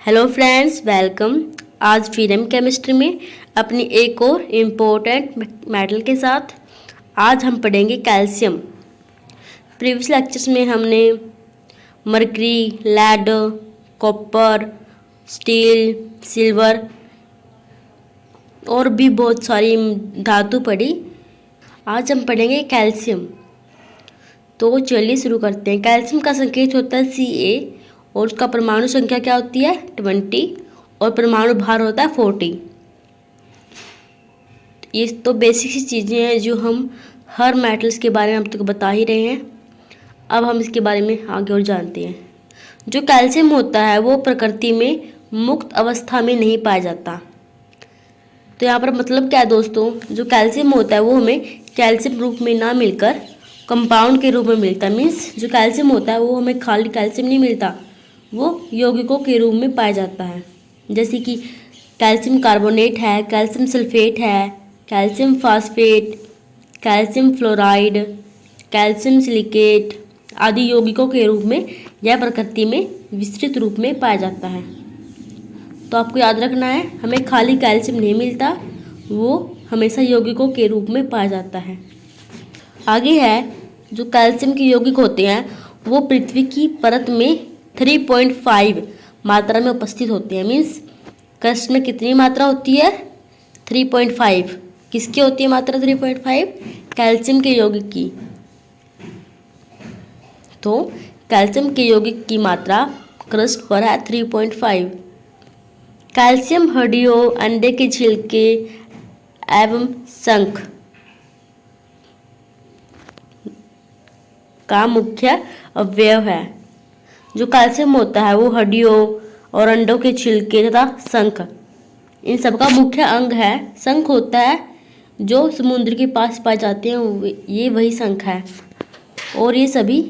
Hello friends, welcome. आज फिर हम केमिस्ट्री में अपनी एक और इम्पोर्टेंट मेटल के साथ आज हम पढ़ेंगे कैल्शियम। प्रीवियस लेक्चर्स में हमने mercury, lead, copper, steel, silver और भी बहुत सारी धातु पढ़ी। आज हम पढ़ेंगे कैल्शियम। तो चलिए शुरू करते हैं। कैल्शियम का संकेत होता है Ca और उसका परमाणु संख्या क्या होती है 20 और परमाणु भार होता है 40। ये तो बेसिक सी चीज़ें हैं जो हम हर मेटल्स के बारे में हम तक बता ही रहे हैं। अब हम इसके बारे में आगे और जानते हैं। जो कैल्शियम होता है वो प्रकृति में मुक्त अवस्था में नहीं पाया जाता। तो यहाँ पर मतलब क्या है दोस्तों, जो कैल्शियम होता है वो हमें कैल्शियम रूप में ना मिलकर कंपाउंड के रूप में मिलता है। मीन्स जो कैल्शियम होता है वो हमें खाली कैल्शियम नहीं मिलता, वो यौगिकों के रूप में पाया जाता है। जैसे कि कैल्शियम कार्बोनेट है, कैल्शियम सल्फेट है, calcium phosphate, calcium fluoride, calcium silicate आदि यौगिकों के रूप में यह प्रकृति में विस्तृत रूप में पाया जाता है। तो आपको याद रखना है, हमें खाली कैल्शियम नहीं मिलता, वो हमेशा यौगिकों के रूप में पाया जाता है। आगे है, जो कैल्शियम के यौगिक होते हैं वो पृथ्वी की परत में 3.5 मात्रा में उपस्थित होते हैं। मीन्स क्रस्ट में कितनी मात्रा होती है 3.5। किसकी होती है मात्रा 3.5? कैल्शियम के यौगिक की। तो कैल्शियम के यौगिक की मात्रा क्रस्ट पर है 3.5। कैल्शियम हड्डियों, अंडे के छिलके एवं शंख का मुख्य अवयव है। जो कैल्शियम होता है वो हड्डियों और अंडों के छिलके तथा शंख इन सब का मुख्य अंग है। शंख होता है जो समुद्र के पास पाए जाते हैं, ये वही शंख है। और ये सभी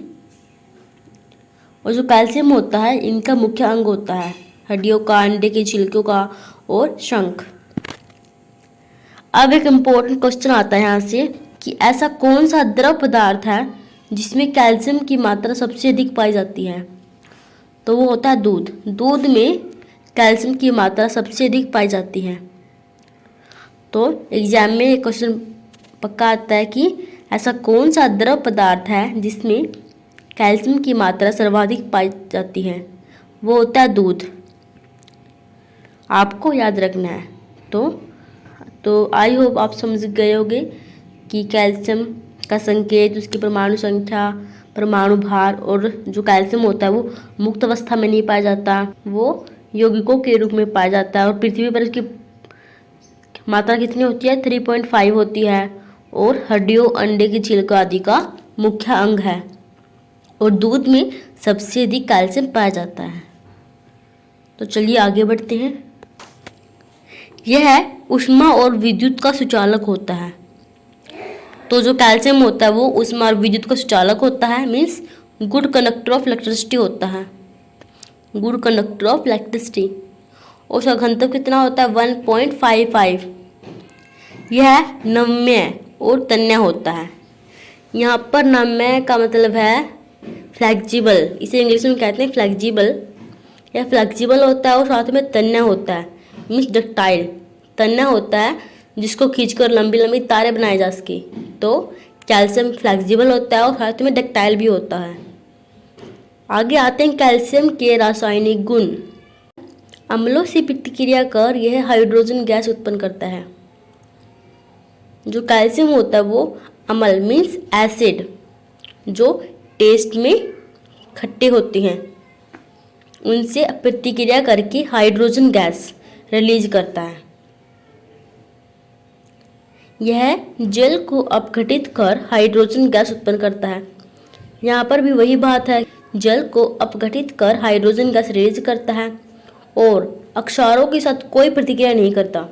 और जो कैल्शियम होता है इनका मुख्य अंग होता है हड्डियों का, अंडे के छिलकों का और शंख। अब एक इम्पोर्टेंट क्वेश्चन आता है यहाँ से कि ऐसा कौन सा द्रव पदार्थ है जिसमें कैल्शियम की मात्रा सबसे अधिक पाई जाती है? तो वो होता है दूध। दूध में कैल्शियम की मात्रा सबसे अधिक पाई जाती है। तो एग्जाम में एक क्वेश्चन पक्का आता है कि ऐसा कौन सा द्रव पदार्थ है जिसमें कैल्शियम की मात्रा सर्वाधिक पाई जाती है? वो होता है दूध। आपको याद रखना है। तो आई होप आप समझ गए होंगे कि कैल्शियम का संकेत, उसकी परमाणु संख्या, परमाणु भार और जो कैल्शियम होता है वो मुक्त अवस्था में नहीं पाया जाता, वो यौगिकों के रूप में पाया जाता है। और पृथ्वी पर इसकी मात्रा कितनी होती है 3.5 होती है और हड्डियों, अंडे के छिलके आदि का मुख्य अंग है। और दूध में सबसे अधिक कैल्शियम पाया जाता है। तो चलिए आगे बढ़ते हैं। यह ऊष्मा और विद्युत का सुचालक होता है। तो जो कैल्शियम होता है वो ऊष्मा और विद्युत का सुचालक होता है। Means good conductor of electricity होता है, गुड कंडक्टर ऑफ इलेक्ट्रिसिटी। और उसका घनत्व कितना होता है 1.55। यह नम्य और तन्य होता है। यहाँ पर नम्य का मतलब है फ्लेक्सिबल, इसे इंग्लिश में कहते हैं फ्लेक्सिबल। यह फ्लेक्सिबल होता है और साथ में तन्य होता है। Means ductile. तन्य होता है जिसको खींचकर लंबी लंबी तारें बनाई जा सके। तो कैल्शियम फ्लेक्सिबल होता है और साथ में डक्टाइल भी होता है। आगे आते हैं कैल्शियम के रासायनिक गुण। अम्लों से प्रतिक्रिया कर यह हाइड्रोजन गैस उत्पन्न करता है। जो कैल्शियम होता है वो अम्ल मीन्स एसिड जो टेस्ट में खट्टे होते हैं उनसे प्रतिक्रिया करके हाइड्रोजन गैस रिलीज करता है। यह जल को अपघटित कर हाइड्रोजन गैस उत्पन्न करता है। यहाँ पर भी वही बात है, जल को अपघटित कर हाइड्रोजन गैस रिलीज करता है और अक्षारों के साथ कोई प्रतिक्रिया नहीं करता।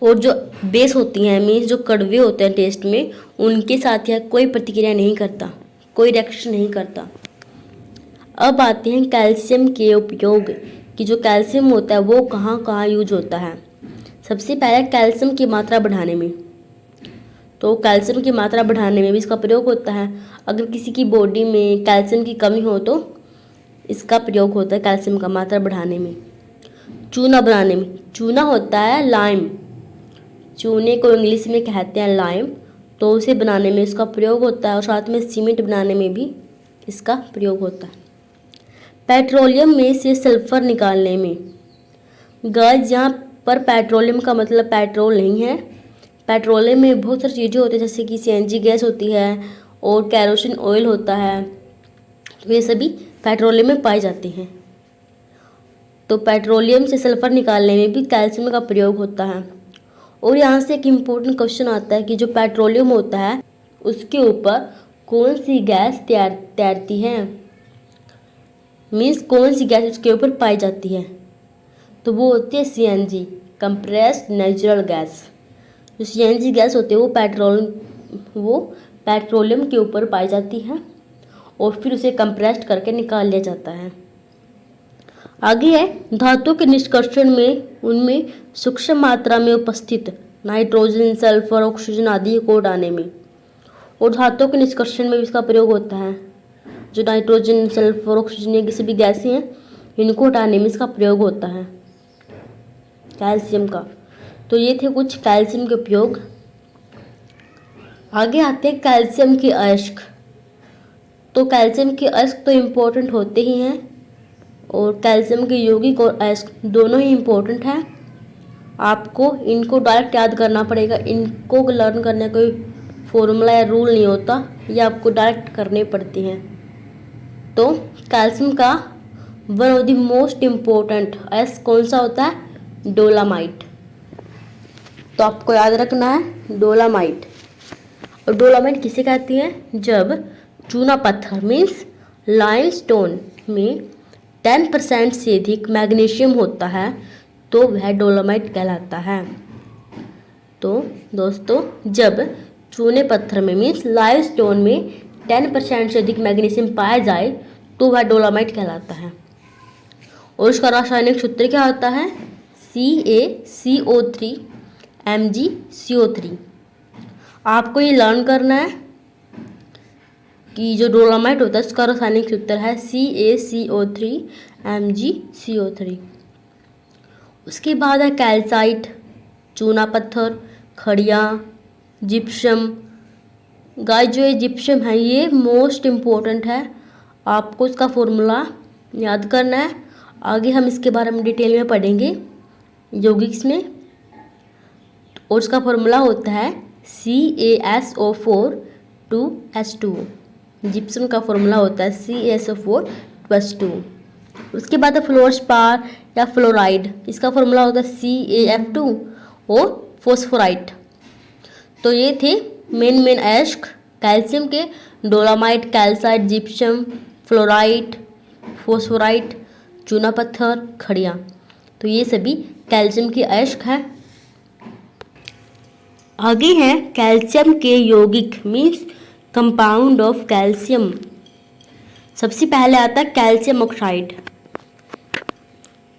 और जो बेस होती हैं मीन्स जो कड़वे होते हैं टेस्ट में, उनके साथ यह कोई प्रतिक्रिया नहीं करता, कोई रिएक्शन नहीं करता। अब आते हैं कैल्शियम के उपयोग कि जो कैल्शियम होता है वो कहाँ कहाँ यूज होता है। सबसे पहले कैल्शियम की मात्रा बढ़ाने में। तो कैल्शियम की मात्रा बढ़ाने में भी इसका प्रयोग होता है। अगर किसी की बॉडी में कैल्शियम की कमी हो तो इसका प्रयोग होता है कैल्शियम का मात्रा बढ़ाने में। चूना बनाने में, चूना होता है लाइम, चूने को इंग्लिश में कहते हैं लाइम, तो उसे बनाने में इसका प्रयोग होता है और साथ में सीमेंट बनाने में भी इसका प्रयोग होता है। पेट्रोलियम में से सल्फर निकालने में, गाइस यहाँ पर पेट्रोलियम का मतलब पेट्रोल नहीं है। पेट्रोलियम में बहुत सारी चीज़ें होती हैं जैसे कि सीएनजी गैस होती है और कैरोसिन ऑयल होता है, तो ये सभी पेट्रोलियम में पाए जाते हैं। तो पेट्रोलियम से सल्फर निकालने में भी कैल्शियम का प्रयोग होता है। और यहाँ से एक इम्पोर्टेंट क्वेश्चन आता है कि जो पेट्रोलियम होता है उसके ऊपर कौन सी गैस तैरती है, मीन्स कौन सी गैस उसके ऊपर पाई जाती है, तो वो होती है सीएनजी, कंप्रेस्ड नेचुरल गैस। जो सीएनजी गैस होती है वो पेट्रोलियम के ऊपर पाई जाती है और फिर उसे कंप्रेस्ड करके निकाल लिया जाता है। आगे है धातु के निष्कर्षण में उनमें सूक्ष्म मात्रा में उपस्थित नाइट्रोजन, सल्फर, ऑक्सीजन आदि को हटाने में। और धातु के निष्कर्षण में भी इसका प्रयोग होता है। जो नाइट्रोजन, सल्फर, ऑक्सीजन ये किसी भी गैसें हैं इनको हटाने में इसका प्रयोग होता है कैल्शियम का। तो ये थे कुछ कैल्शियम के उपयोग। आगे आते हैं कैल्शियम के अयस्क। तो कैल्शियम के अयस्क तो इम्पोर्टेंट होते ही हैं और कैल्शियम के यौगिक और अयस्क दोनों ही इम्पोर्टेंट हैं। आपको इनको डायरेक्ट याद करना पड़ेगा, इनको लर्न करने का कोई फॉर्मूला या रूल नहीं होता, ये आपको डायरेक्ट करने पड़ती हैं। तो कैल्शियम का one of the most important अयस्क कौन सा होता है? डोलामाइट। तो आपको याद रखना है डोलामाइट। और डोलामाइट किसे कहती हैं? जब चूना पत्थर मीन्स लाइमस्टोन में 10% से अधिक मैग्नीशियम होता है तो वह डोलामाइट कहलाता है। तो दोस्तों जब चूने पत्थर में मीन्स लाइमस्टोन में 10% से अधिक मैग्नीशियम पाया जाए तो वह डोलामाइट कहलाता है। और उसका रासायनिक सूत्र क्या होता है? CaCO3 MgCO3। आपको ये लर्न करना है कि जो डोलामाइट होता है उसका रासायनिक सूत्र है CaCO3 MgCO3। उसके बाद है कैल्साइट, चूना पत्थर, खड़िया, जिप्सम। गाइस जो ये जिप्सम है ये मोस्ट इम्पोर्टेंट है, आपको इसका फॉर्मूला याद करना है। आगे हम इसके बारे में डिटेल में पढ़ेंगे यौगिक्स में। और उसका फॉर्मूला होता है CaSO4 2H2। जिप्सम का फॉर्मूला होता है CaSO4 2H2। उसके बाद है फ्लोरस्पार या फ्लोराइड, इसका फॉर्मूला होता है CaF2 और फॉस्फोराइट। तो ये थे मेन अयस्क कैल्शियम के, dolomite, calcite, gypsum, fluorite, phosphorite, चूना पत्थर, खड़िया। तो ये सभी कैल्शियम के अयस्क हैं। आगे हैं कैल्शियम के यौगिक मीन्स कंपाउंड ऑफ कैल्शियम। सबसे पहले आता है कैल्शियम ऑक्साइड।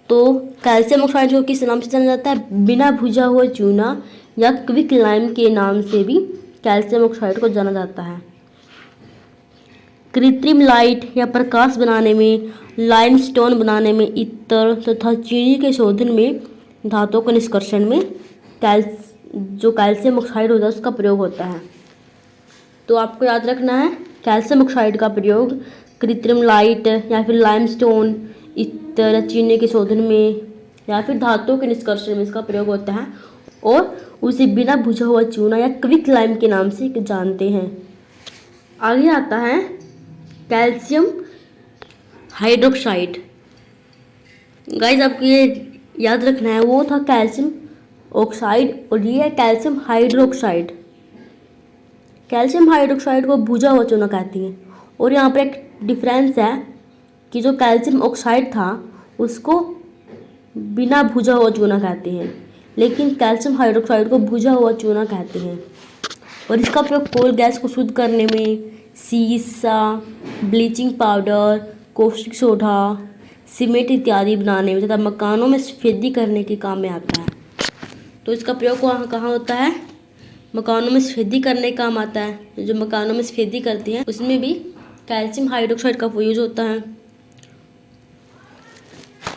तो कैल्शियम ऑक्साइड जो किस नाम से जाना जाता है? बिना भुजा हुआ चूना या क्विक लाइम के नाम से भी कैल्शियम ऑक्साइड को जाना जाता है। कृत्रिम लाइट या प्रकाश बनाने में, लाइमस्टोन बनाने में, इत्र तथा चीनी के शोधन में, धातुओं के निष्कर्षण में जो कैल्शियम ऑक्साइड होता है उसका प्रयोग होता है। तो आपको याद रखना है कैल्शियम ऑक्साइड का प्रयोग कृत्रिम लाइट या फिर लाइमस्टोन, इत्र, चीनी के शोधन में या फिर धातुओं के निष्कर्षण में इसका प्रयोग होता है और उसे बिना भुजा हुआ चूना या क्विक लाइम के नाम से जानते हैं। आगे आता है कैल्शियम हाइड्रोक्साइड। गाइस आपको ये याद रखना है, वो था कैल्शियम ऑक्साइड और ये है कैल्शियम हाइड्रोक्साइड। कैल्शियम हाइड्रोक्साइड को भुजा हुआ चूना कहती हैं। और यहाँ पर एक डिफरेंस है कि जो कैल्शियम ऑक्साइड था उसको बिना भुजा हुआ चूना कहते हैं, लेकिन कैल्शियम हाइड्रोक्साइड को भुजा हुआ चूना कहते हैं। और इसका उपयोग कोल गैस को शुद्ध करने में, सीसा, bleaching powder, caustic soda, cement इत्यादि बनाने में तथा मकानों में सफेदी करने के काम में आता है। तो इसका प्रयोग कहाँ होता है? मकानों में सफेदी करने का काम आता है। जो मकानों में सफेदी करती हैं उसमें भी कैल्शियम हाइड्रोक्साइड का यूज होता है।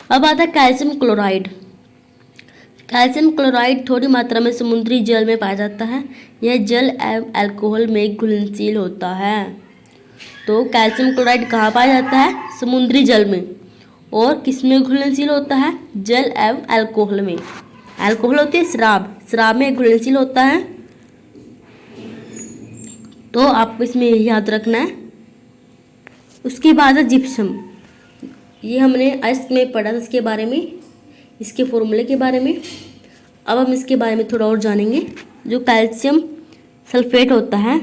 अब आता है कैल्शियम क्लोराइड। कैल्शियम क्लोराइड थोड़ी मात्रा में समुद्री जल में पाया जाता है। यह जल एवं अल्कोहल में घुलनशील होता है। तो कैल्शियम क्लोराइड कहाँ पाया जाता है? समुद्री जल में। और किस में घुलनशील होता है? जल एवं अल्कोहल में। अल्कोहल होती है शराब, शराब में घुलनशील होता है। तो आपको इसमें याद रखना है। उसके बाद है जिप्सम। ये हमने अस्त में पढ़ा था इसके बारे में, इसके फॉर्मूले के बारे में। अब हम इसके बारे में थोड़ा और जानेंगे। जो कैल्शियम सल्फेट होता है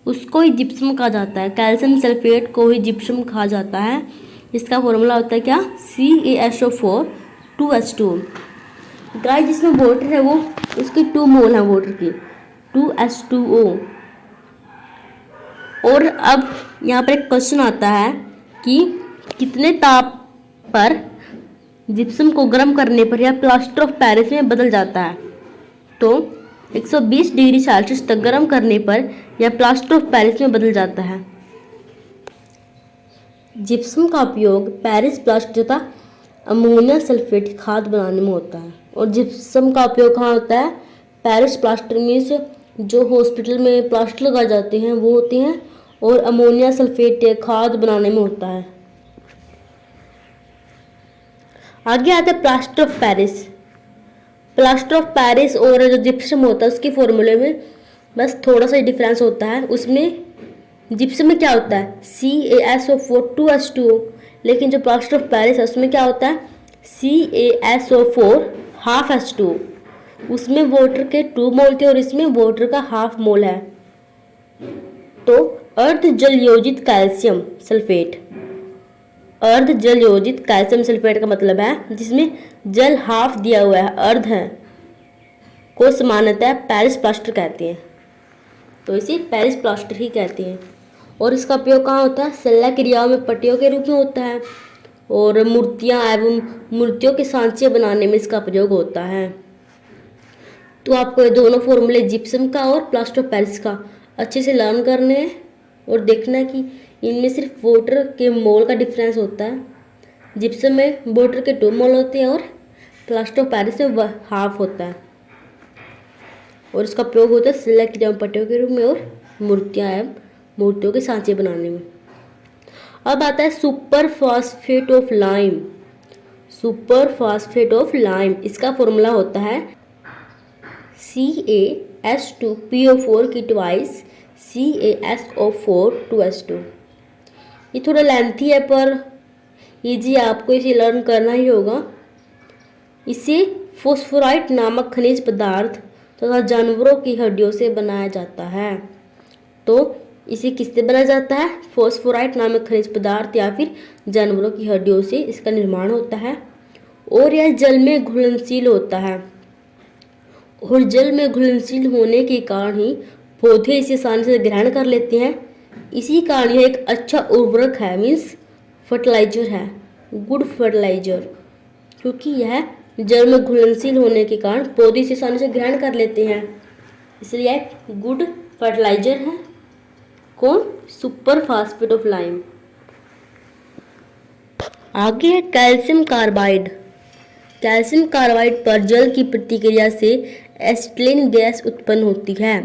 उसको ही जिप्सम कहा जाता है। कैल्शियम सल्फेट को ही जिप्सम कहा जाता है। इसका फॉर्मूला होता है क्या? CaSO4 2H2। गाइस जिसमें वाटर है वो उसकी 2 मोल है वाटर की, 2H2O। और अब यहाँ पर एक क्वेश्चन आता है कि कितने ताप पर जिप्सम को गर्म करने पर यह प्लास्टर ऑफ पेरिस में बदल जाता है? तो 120 डिग्री सेल्सियस तक गर्म करने पर यह प्लास्टर ऑफ पेरिस में बदल जाता है। जिप्सम का उपयोग पेरिस प्लास्टर तथा अमोनिया सल्फेट खाद बनाने में होता है। और जिप्सम का उपयोग कहाँ होता है? पेरिस प्लास्टर मीन्स जो हॉस्पिटल में प्लास्टर लगाए जाते हैं वो होते हैं, और अमोनिया सल्फेट खाद बनाने में होता है। आगे आता है plaster of Paris. Plaster of Paris और जो जिप्सम होता है उसके फॉर्मूले में बस थोड़ा सा डिफरेंस होता है। उसमें जिप्सम में क्या होता है? CaSO4 2H2O, लेकिन जो प्लास्टर ऑफ पेरिस है उसमें क्या होता है? CaSO4 half H2O। उसमें वाटर के 2 मोल थे और इसमें वाटर का हाफ मोल है। तो अर्ध जल योजित कैल्शियम सल्फेट, अर्ध जल योजित कैल्शियम सल्फेट का मतलब है जिसमें जल हाफ दिया हुआ है, अर्ध है, को सामान्यतः पेरिस प्लास्टर कहते हैं। तो इसे पेरिस प्लास्टर ही कहते हैं। और इसका उपयोग कहाँ होता है? शल्य क्रियाओं में पट्टियों के रूप में होता है, और मूर्तियाँ एवं मूर्तियों के सांचे बनाने में इसका प्रयोग होता है। तो आपको ये दोनों फॉर्मूले जिप्सम का और प्लास्टर ऑफ पेरिस का अच्छे से लर्न करने हैं और देखना है कि इनमें सिर्फ वाटर के मोल का डिफरेंस होता है। जिप्सम में वाटर के 2 मोल होते हैं और प्लास्टर ऑफ पेरिस में हाफ होता है। और इसका प्रयोग होता है शल्य क्रियाओं में पट्टियों के रूप में और मूर्तियाँ एवं मूर्तियों के सांचे बनाने में। अब आता है super phosphate of lime. Super phosphate of lime, इसका फॉर्मूला होता है CaS2PO4 की ट्वाइस CaSO4 2H2। ये थोड़ा लेंथी है पर इजी, आपको इसे लर्न करना ही होगा। इसे फॉस्फोराइट नामक खनिज पदार्थ तथा जानवरों की हड्डियों से बनाया जाता है। तो इसे किससे बनाया जाता है? फॉस्फोराइट नामक खनिज पदार्थ या फिर जानवरों की हड्डियों से इसका निर्माण होता है। और यह जल में घुलनशील होता है, और जल में घुलनशील होने के कारण ही पौधे इसे आसानी से ग्रहण कर लेते हैं। इसी कारण यह एक अच्छा उर्वरक है, मीन्स फर्टिलाइजर है, गुड फर्टिलाइजर, क्योंकि यह जल में घुलनशील होने के कारण पौधे इसे आसानी से ग्रहण कर लेते हैं, इसलिए यह गुड फर्टिलाइजर है। कौन? Super phosphate of lime. आगे है कैल्शियम कार्बाइड। कैल्शियम कार्बाइड पर जल की प्रतिक्रिया से एसिटिलीन गैस उत्पन्न होती है।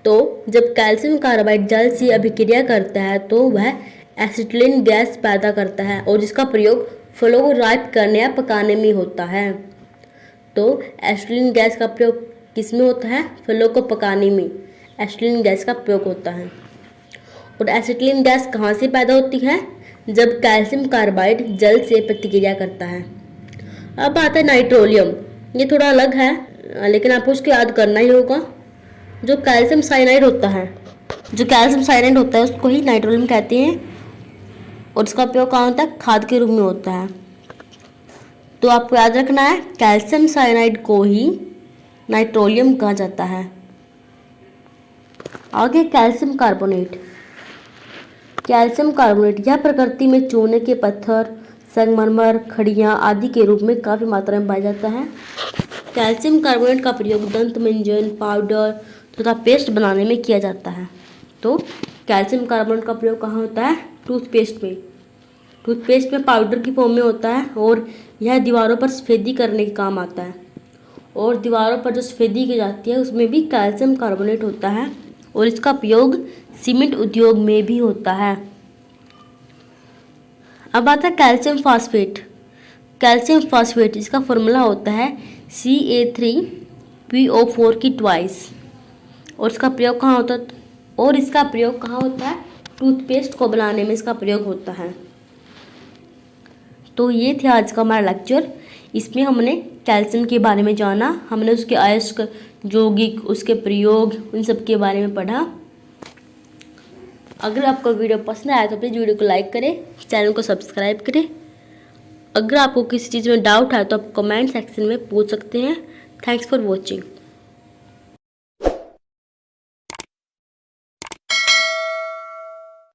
तो जब कैल्शियम कार्बाइड जल से अभिक्रिया करता है तो वह एसिटिलीन गैस पैदा करता है, और जिसका प्रयोग फलों को राइप करने या पकाने में होता है। तो एसिटिलीन गैस का प्रयोग किस में होता है? फलों को पकाने में एसिटिलीन गैस का प्रयोग होता है। और एसिटिलीन गैस कहाँ से पैदा होती है? जब कैल्शियम कार्बाइड जल से प्रतिक्रिया करता है। अब आता है नाइट्रोलियम। ये थोड़ा अलग है लेकिन आपको उसको याद करना ही होगा। जो कैल्शियम साइनाइड होता है, उसको ही नाइट्रोलियम कहते हैं, और इसका उपयोग कहाँ होता है? खाद के रूप में होता है। तो आपको याद रखना है कैल्शियम साइनाइड को ही नाइट्रोलियम कहा जाता है। आगे कैल्शियम कार्बोनेट। कैल्शियम कार्बोनेट यह प्रकृति में चूने के पत्थर, संगमरमर, खड़ियाँ आदि के रूप में काफ़ी मात्रा में पाया जाता है। कैल्शियम कार्बोनेट का प्रयोग दंत मंजन, पाउडर तथा पेस्ट बनाने में किया जाता है। तो कैल्शियम कार्बोनेट का प्रयोग कहाँ होता है? टूथपेस्ट में। टूथपेस्ट में पाउडर की फॉर्म में होता है और यह दीवारों पर सफ़ेदी करने के काम आता है। और दीवारों पर जो सफ़ेदी की जाती है उसमें भी कैल्शियम कार्बोनेट होता है और इसका उपयोग सीमेंट उद्योग में भी होता है। अब आता है कैल्शियम फास्फेट। कैल्शियम फास्फेट इसका फॉर्मूला होता है Ca3PO4 की ट्वाइस। और इसका प्रयोग कहाँ होता है? टूथपेस्ट को बनाने में इसका प्रयोग होता है। तो ये थे आज का हमारा लेक्चर। इसमें हमने कैल्शियम के बारे में जाना, हमने उसके अयस्क, यौगिक, उसके प्रयोग, उन सब के बारे में पढ़ा। अगर आपको वीडियो पसंद आया तो प्लीज़ वीडियो को लाइक करें, चैनल को सब्सक्राइब करें। अगर आपको किसी चीज़ में डाउट है तो आप कमेंट सेक्शन में पूछ सकते हैं। Thanks for watching.